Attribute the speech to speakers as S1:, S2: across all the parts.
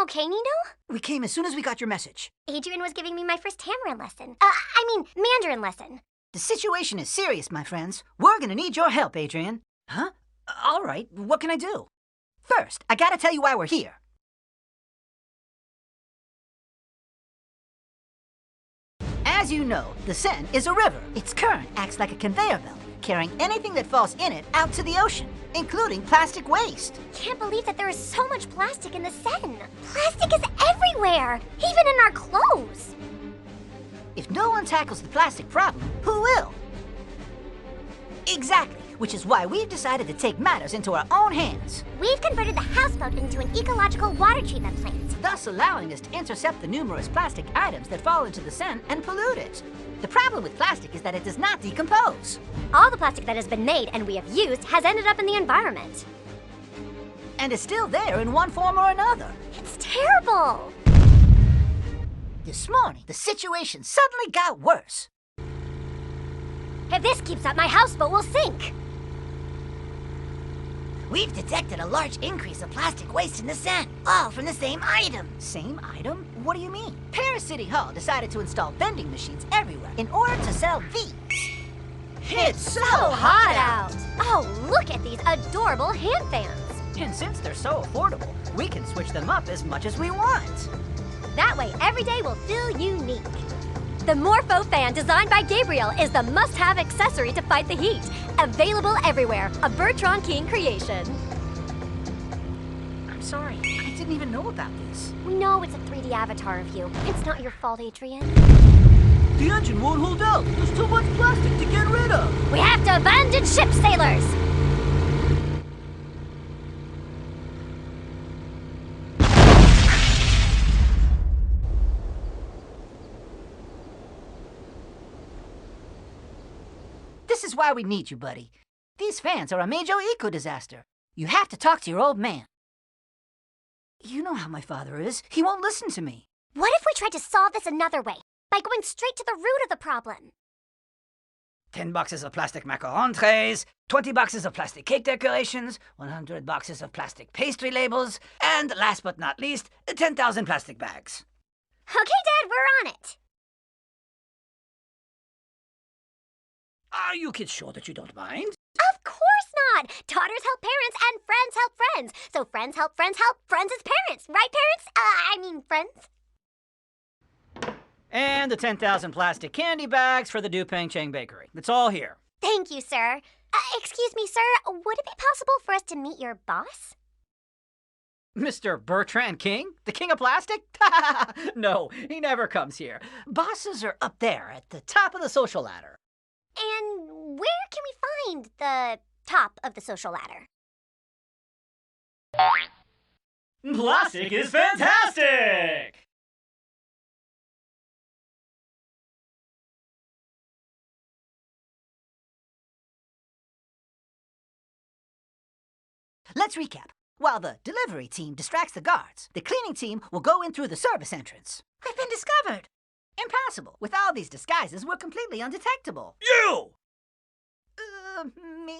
S1: okay, Nino?
S2: We came as soon as we got your message.
S1: Adrian was giving me my first Tamarin lesson. Mandarin lesson.
S2: The situation is serious, my friends. We're gonna need your help, Adrian. Huh? All right, what can I do? First, I gotta tell you why we're here. As you know, the Seine is a river. Its current acts like a conveyor belt, carrying anything that falls in it out to the ocean, including plastic waste.
S1: Can't believe that there is so much plastic in the Seine. Plastic is everywhere, even in our clothes.
S2: If no one tackles the plastic problem, who will? Exactly, which is why we've decided to take matters into our own hands.
S1: We've converted the houseboat into an ecological water treatment plant,
S2: thus allowing us to intercept the numerous plastic items that fall into the Seine and pollute it. The problem with plastic is that it does not decompose.
S1: All the plastic that has been made and we have used has ended up in the environment.
S2: And is still there in one form or another.
S1: It's terrible!
S2: This morning, the situation suddenly got worse.
S1: If this keeps up, my houseboat will sink.
S2: We've detected a large increase of plastic waste in the Seine, all from the same item. Same item? What do you mean? Paris City Hall decided to install vending machines everywhere in order to sell these. It's so hot out!
S1: Oh, look at these adorable hand fans.
S2: And since they're so affordable, we can switch them up as much as we want.
S1: That way, every day will feel unique. The Morpho fan designed by Gabriel is the must-have accessory to fight the heat. Available everywhere, a Bertrand King creation.
S2: I'm sorry, I didn't even know about this.
S1: We know it's a 3D avatar of you. It's not your fault, Adrian.
S3: The engine won't hold out. There's too much plastic to get rid of.
S1: We have to abandon ship, sailors!
S2: This is why we need you, buddy. These fans are a major eco-disaster. You have to talk to your old man. You know how my father is. He won't listen to me.
S1: What if we tried to solve this another way, by going straight to the root of the problem?
S2: 10 boxes of plastic macaron trays, 20 boxes of plastic cake decorations, 100 boxes of plastic pastry labels, and last but not least, 10,000 plastic bags.
S1: Okay, Dad, we're on it.
S2: Are you kids sure that you don't mind?
S1: Of course not! Daughters help parents and friends help friends. So friends help friends as parents. Right, parents? Friends?
S2: And the 10,000 plastic candy bags for the Duping Chang Bakery. It's all here.
S1: Thank you, sir. Excuse me, sir. Would it be possible for us to meet your boss?
S2: Mr. Bertrand King? The king of plastic? No, he never comes here. Bosses are up there at the top of the social ladder.
S1: And where can we find the top of the social ladder?
S3: Plastic is fantastic!
S2: Let's recap. While the delivery team distracts the guards, the cleaning team will go in through the service entrance. I've been discovered! Impossible. With all these disguises, we're completely undetectable.
S3: You!
S2: Me?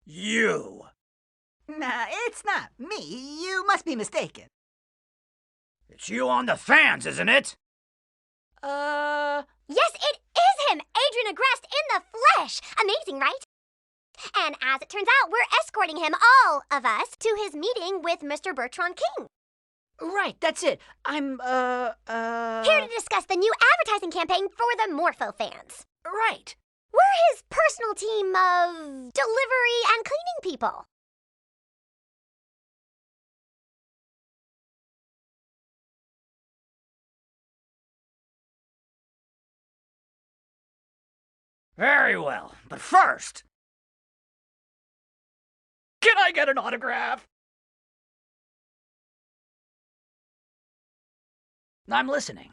S3: You!
S2: Nah, it's not me. You must be mistaken.
S3: It's you on the fans, isn't it?
S1: Yes, it is him! Adrian Agreste in the flesh! Amazing, right? And as it turns out, we're escorting him, all of us, to his meeting with Mr. Bertrand King.
S2: Right, that's it. I'm,
S1: Here to discuss the new advertising campaign for the Morpho fans.
S2: Right.
S1: We're his personal team of delivery and cleaning people.
S3: Very well, but first... Can I get an autograph? I'm listening.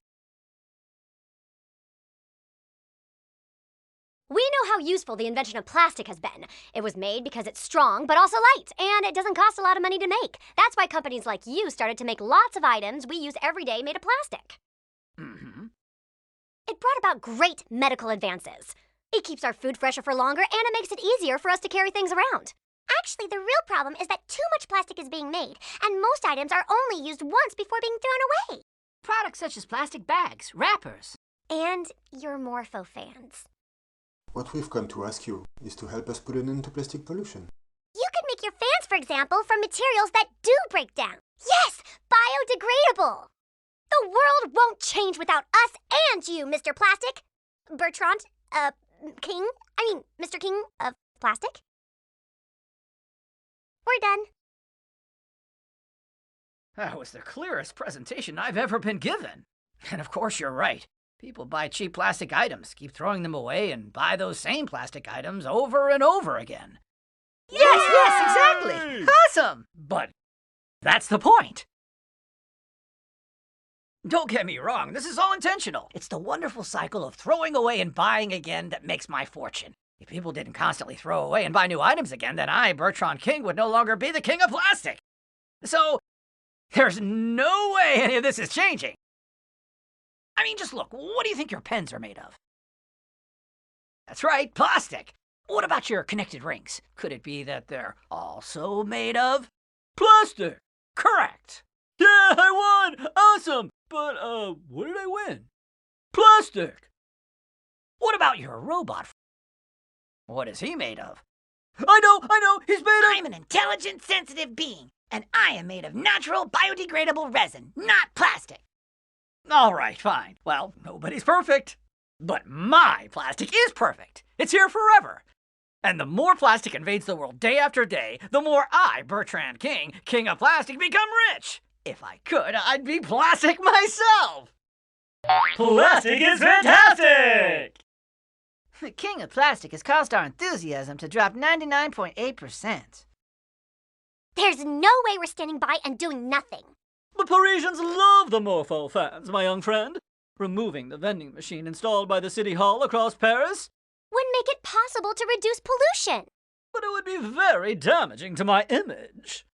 S1: We know how useful the invention of plastic has been. It was made because it's strong, but also light, and it doesn't cost a lot of money to make. That's why companies like you started to make lots of items we use every day made of plastic.
S2: Mm-hmm.
S1: It brought about great medical advances. It keeps our food fresher for longer, and it makes it easier for us to carry things around. Actually, the real problem is that too much plastic is being made, and most items are only used once before being thrown away.
S2: Products such as plastic bags, wrappers.
S1: And your Morpho fans.
S4: What we've come to ask you is to help us put an end to plastic pollution.
S1: You could make your fans, for example, from materials that do break down. Yes, biodegradable. The world won't change without us and you, Mr. Plastic. Bertrand, Mr. King of Plastic. We're done.
S5: That was the clearest presentation I've ever been given. And of course you're right. People buy cheap plastic items, keep throwing them away, and buy those same plastic items over and over again.
S2: Yes, exactly.
S5: Awesome! But that's the point. Don't get me wrong, this is all intentional. It's the wonderful cycle of throwing away and buying again that makes my fortune. If people didn't constantly throw away and buy new items again, then I, Bertrand King, would no longer be the king of plastic. So, there's no way any of this is changing. I mean, just look, what do you think your pens are made of? That's right, plastic. What about your connected rings? Could it be that they're also made of
S3: Plastic!
S5: correct?
S3: Yeah, I won! Awesome! But, what did I win? Plastic!
S5: What about your robot? What is he made of?
S3: I know, he's made of—
S2: I'm an intelligent, sensitive being, and I am made of natural, biodegradable resin, not plastic.
S5: All right, fine. Well, nobody's perfect. But my plastic is perfect. It's here forever. And the more plastic invades the world day after day, the more I, Bertrand King, king of plastic, become rich. If I could, I'd be plastic myself.
S3: Plastic is fantastic!
S2: The king of plastic has caused our enthusiasm to drop 99.8%.
S1: There's no way we're standing by and doing nothing.
S3: The Parisians love the Morpho fans, my young friend. Removing the vending machine installed by the City Hall across Paris
S1: Would make it possible to reduce pollution.
S3: but it would be very damaging to my image.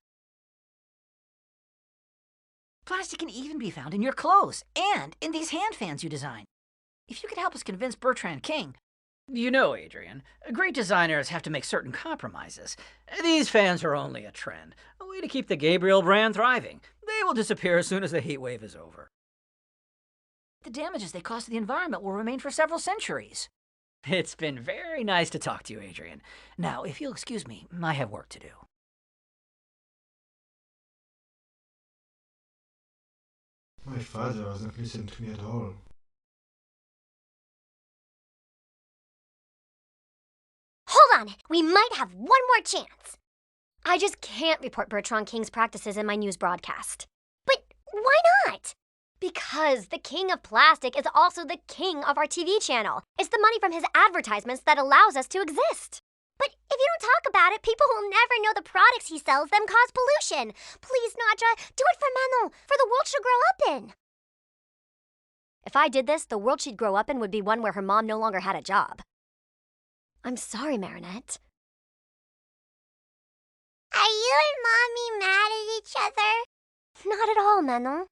S2: Plastic can even be found in your clothes and in these hand fans you design. If you could help us convince Bertrand King.
S5: You know, Adrian, great designers have to make certain compromises. These fans are only a trend, a way to keep the Gabriel brand thriving. They will disappear as soon as the heat wave is over.
S2: The damages they cause to the environment will remain for several centuries.
S5: It's been very nice to talk to you, Adrian. Now, if you'll excuse me, I have work to do.
S4: My father doesn't listen to me at all.
S1: Hold on, we might have one more chance. I just can't report Bertrand King's practices in my news broadcast. But why not? Because the king of plastic is also the king of our TV channel. It's the money from his advertisements that allows us to exist. But if you don't talk about it, people will never know the products he sells them cause pollution. Please, Nadja, do it for Manon, for the world she'll grow up in. If I did this, the world she'd grow up in would be one where her mom no longer had a job. I'm sorry, Marinette. Are you and Mommy mad at each other? Not at all, Manon.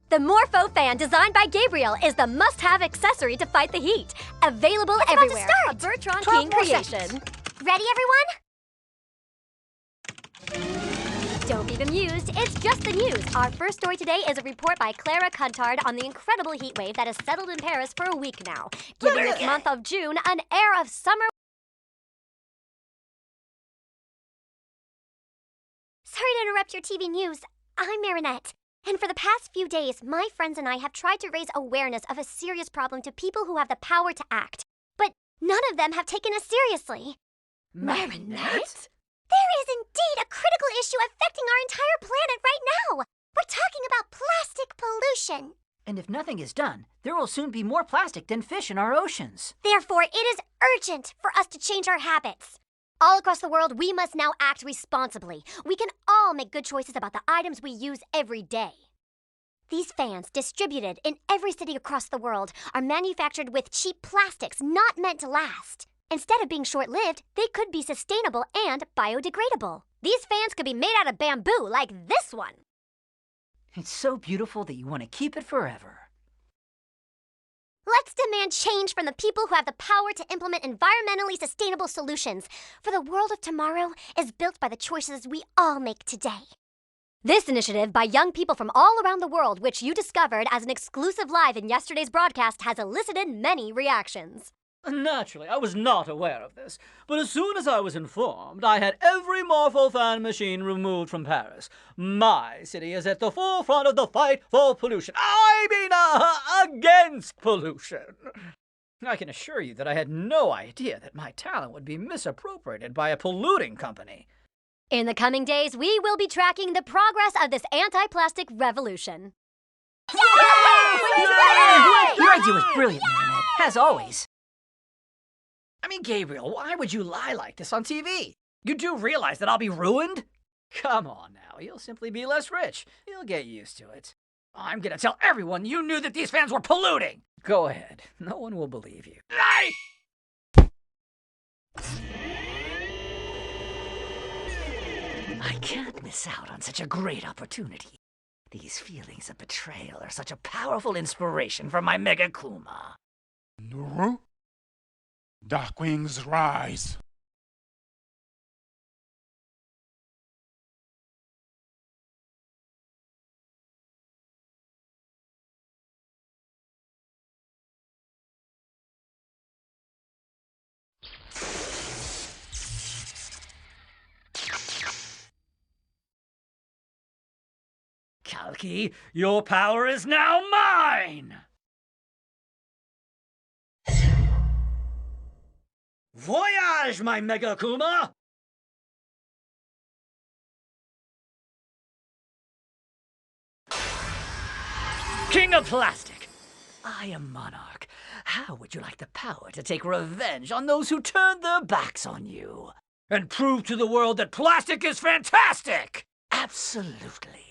S1: The Morpho fan designed by Gabriel is the must-have accessory to fight the heat. Available everywhere. A Bertrand King creation. Ready, everyone? Don't be bemused, it's just the news. Our first story today is a report by Clara Cuntard on the incredible heat wave that has settled in Paris for a week now, giving this month of June an air of summer. Sorry to interrupt your TV news. I'm Marinette. And for the past few days, my friends and I have tried to raise awareness of a serious problem to people who have the power to act. But none of them have taken us seriously.
S5: Marinette?
S1: There is indeed a critical issue affecting our entire planet right now. We're talking about plastic pollution.
S2: And if nothing is done, there will soon be more plastic than fish in our oceans.
S1: Therefore, it is urgent for us to change our habits. All across the world, we must now act responsibly. We can all make good choices about the items we use every day. These fans, distributed in every city across the world, are manufactured with cheap plastics not meant to last. Instead of being short-lived, they could be sustainable and biodegradable. These fans could be made out of bamboo, like this one.
S2: It's so beautiful that you want to keep it forever.
S1: Let's demand change from the people who have the power to implement environmentally sustainable solutions. For the world of tomorrow is built by the choices we all make today. This initiative by young people from all around the world, which you discovered as an exclusive live in yesterday's broadcast, has elicited many reactions.
S3: Naturally, I was not aware of this, but as soon as I was informed, I had every Morpho-Fan machine removed from Paris. My city is at the forefront of the fight for pollution. Against pollution. I can assure you that I had no idea that my talent would be misappropriated by a polluting company.
S1: In the coming days, we will be tracking the progress of this anti-plastic revolution.
S5: Yay! Your idea was brilliant, Marinette, as always. I mean, Gabriel, why would you lie like this on TV? You do realize that I'll be ruined?
S3: Come on now, you'll simply be less rich. You'll get used to it.
S5: I'm gonna tell everyone you knew that these fans were polluting!
S3: Go ahead. No one will believe you.
S5: Lie! I can't miss out on such a great opportunity. These feelings of betrayal are such a powerful inspiration for my Mega Kuma.
S6: Nuru? Darkwing's rise.
S5: Kalki, your power is now mine! Voyage, my Mega Kuma! King of Plastic, I am Monarch. How would you like the power to take revenge on those who turned their backs on you? And prove to the world that plastic is fantastic? Absolutely.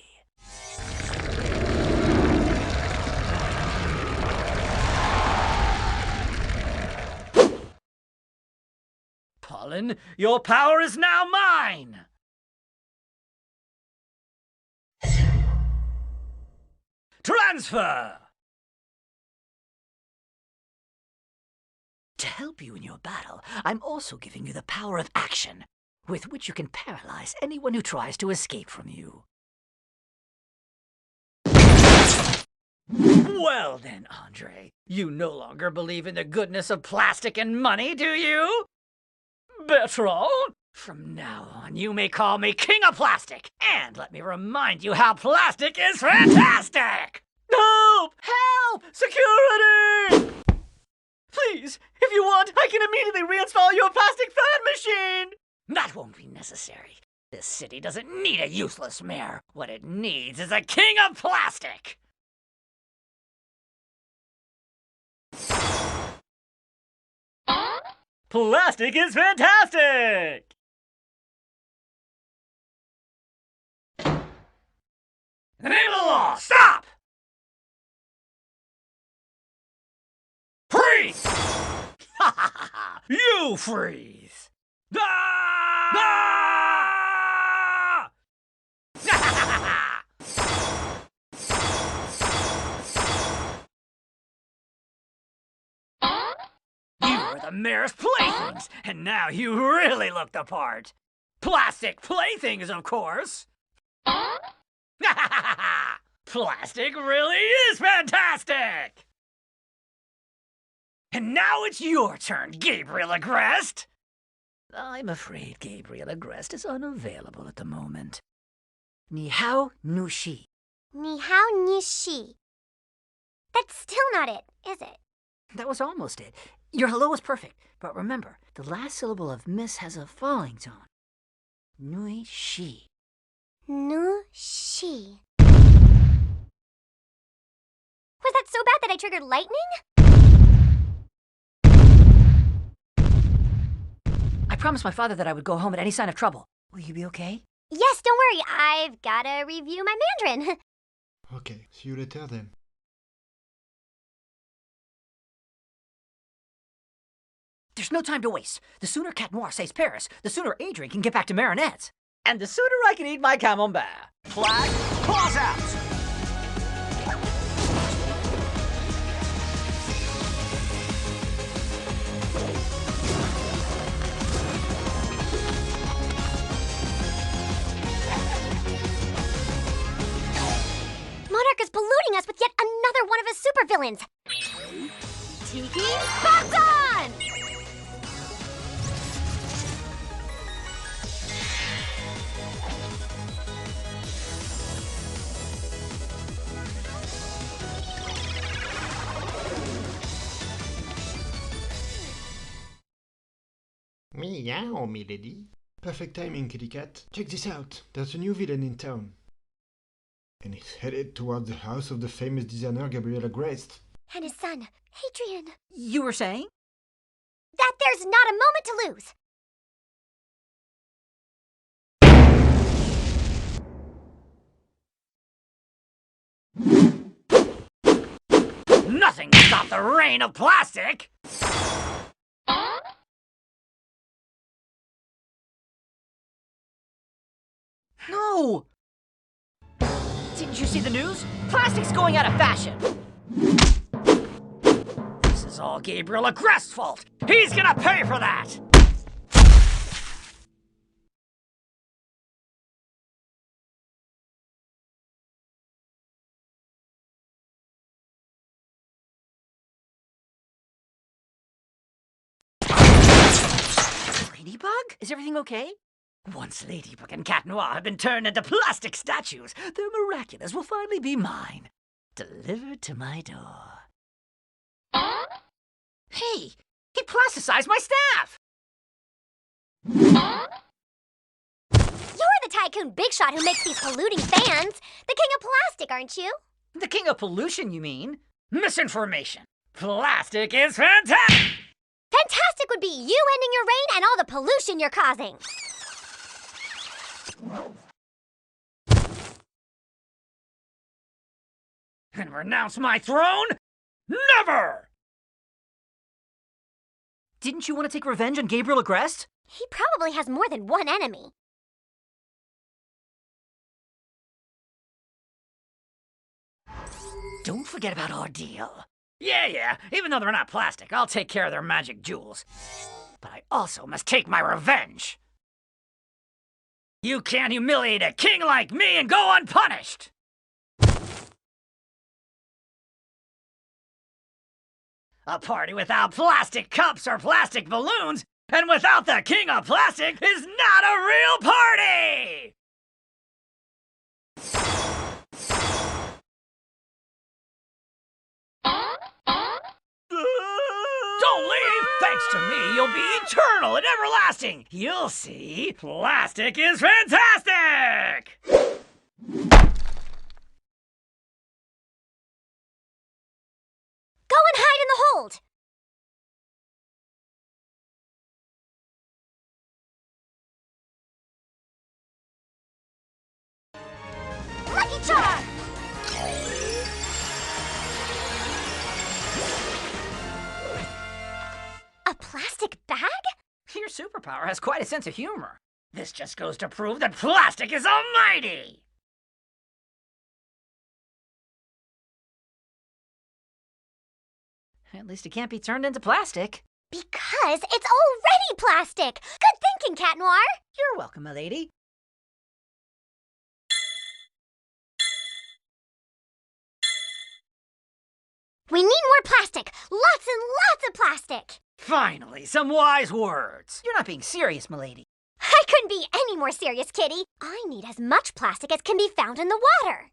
S5: Pollen, your power is now mine! Transfer! To help you in your battle, I'm also giving you the power of action, with which you can paralyze anyone who tries to escape from you. Well then, Andre, you no longer believe in the goodness of plastic and money, do you? Bertrand, from now on you may call me King of Plastic, and let me remind you how plastic is fantastic!
S3: Help! Help! Security! Please, if you want, I can immediately reinstall your plastic fan machine!
S5: That won't be necessary. This city doesn't need a useless mayor. What it needs is a King of Plastic!
S3: Plastic is fantastic!
S5: In the name of the law, stop! Freeze! You freeze! Ah! You were the mayor's playthings, and now you really look the part. Plastic playthings, of course. Plastic really is fantastic! And now it's your turn, Gabriel Agreste! I'm afraid Gabriel Agreste is unavailable at the moment. Ni hao nu shi.
S1: Ni hao ni shi. That's still not it, is it?
S2: That was almost it. Your hello was perfect, but remember, the last syllable of miss has a falling tone. Nui shi.
S1: Nu shi. Was that so bad that I triggered lightning?
S2: I promised my father that I would go home at any sign of trouble. Will you be okay?
S1: Yes, don't worry. I've gotta review my Mandarin.
S7: Okay, see you later then.
S2: There's no time to waste. The sooner Cat Noir saves Paris, the sooner Adrian can get back to Marinette.
S3: And the sooner I can eat my camembert.
S5: Flag, paws out!
S1: is polluting us with yet another one of his supervillains. Tiki Spots On!
S7: Meow, milady. Perfect timing, kitty cat. Check this out. There's a new villain in town. And he's headed towards the house of the famous designer Gabriella Grest.
S1: And his son, Adrian.
S2: You were saying?
S1: That there's not a moment to lose.
S5: Nothing can stop the reign of plastic!
S2: No! Didn't you see the news? Plastic's going out of fashion.
S5: This is all Gabriel Grest's fault! He's gonna pay for that!
S2: Ladybug? Is everything okay?
S5: Once Ladybug and Cat Noir have been turned into plastic statues, their Miraculous will finally be mine. Delivered to my door.
S2: Hey! He plasticized my staff!
S1: You're the tycoon big shot who makes these polluting fans. The king of plastic, aren't you?
S2: The king of pollution, you mean?
S5: Misinformation. Plastic is fantastic!
S1: Fantastic would be you ending your reign and all the pollution you're causing.
S5: And renounce my throne? Never!
S2: Didn't you want to take revenge on Gabriel Grest?
S1: He probably has more than one enemy.
S5: Don't forget about our deal. Yeah, even though they're not plastic, I'll take care of their magic jewels. But I also must take my revenge. You can't humiliate a king like me and go unpunished! A party without plastic cups or plastic balloons, and without the king of plastic, is not a real party! Don't leave! Thanks to me, you'll be eternal and everlasting! You'll see, plastic is fantastic!
S1: Go and hide in the hold. Lucky Charm! A plastic bag?
S5: Your superpower has quite a sense of humor. This just goes to prove that plastic is almighty!
S2: At least it can't be turned into plastic.
S1: Because it's already plastic! Good thinking, Cat Noir!
S2: You're welcome, milady.
S1: We need more plastic! Lots and lots of plastic!
S5: Finally, some wise words!
S2: You're not being serious, milady.
S1: I couldn't be any more serious, Kitty. I need as much plastic as can be found in the water.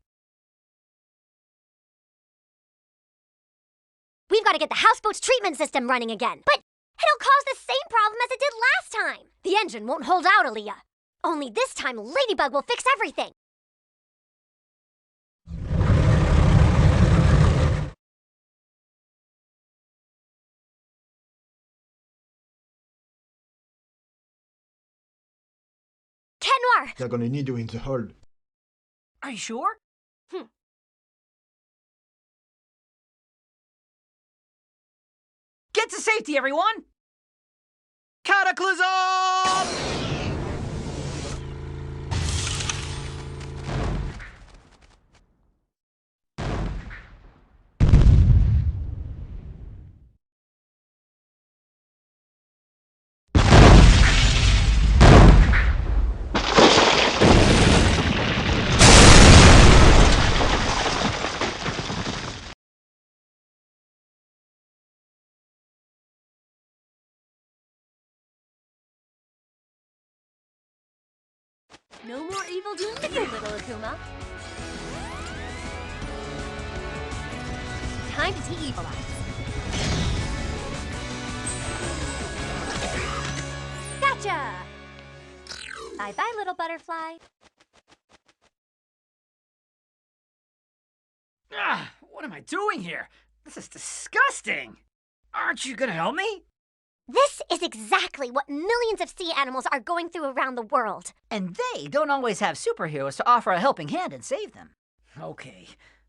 S1: We've got to get the houseboat's treatment system running again. But it'll cause the same problem as it did last time. The engine won't hold out, Aaliyah. Only this time, Ladybug will fix everything. Cat Noir!
S7: They're gonna need you in the hold.
S2: Are you sure? Get to safety, everyone!
S3: Cataclysm!
S1: No more evil doing for you, little Akuma. Time to de-evilize. Gotcha! Bye-bye, little butterfly.
S5: Ah, what am I doing here? This is disgusting. Aren't you gonna help me?
S1: This is exactly what millions of sea animals are going through around the world.
S2: And they don't always have superheroes to offer a helping hand and save them.
S5: Okay,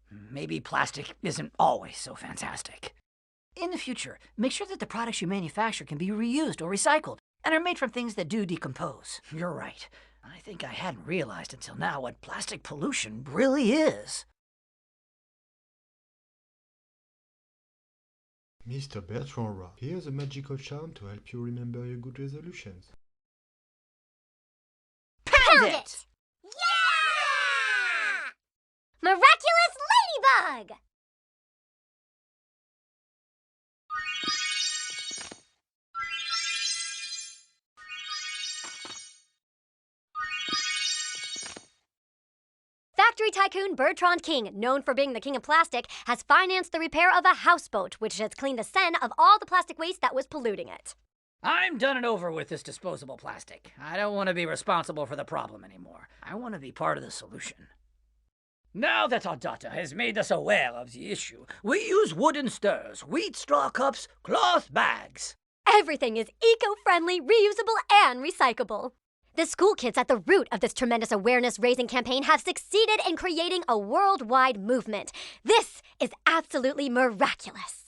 S5: maybe plastic isn't always so fantastic.
S2: In the future, make sure that the products you manufacture can be reused or recycled and are made from things that do decompose.
S5: You're right. I think I hadn't realized until now what plastic pollution really is.
S7: Mr. Bertrand Rock, here's a magical charm to help you remember your good resolutions.
S1: Pound it! Yeah! Miraculous Ladybug! Factory tycoon Bertrand King, known for being the king of plastic, has financed the repair of a houseboat, which has cleaned the Seine of all the plastic waste that was polluting it.
S5: I'm done and over with this disposable plastic. I don't want to be responsible for the problem anymore. I want to be part of the solution. Now that our data has made us aware of the issue, we use wooden stirrers, wheat straw cups, cloth bags.
S1: Everything is eco-friendly, reusable, and recyclable. The school kids at the root of this tremendous awareness-raising campaign have succeeded in creating a worldwide movement. This is absolutely miraculous.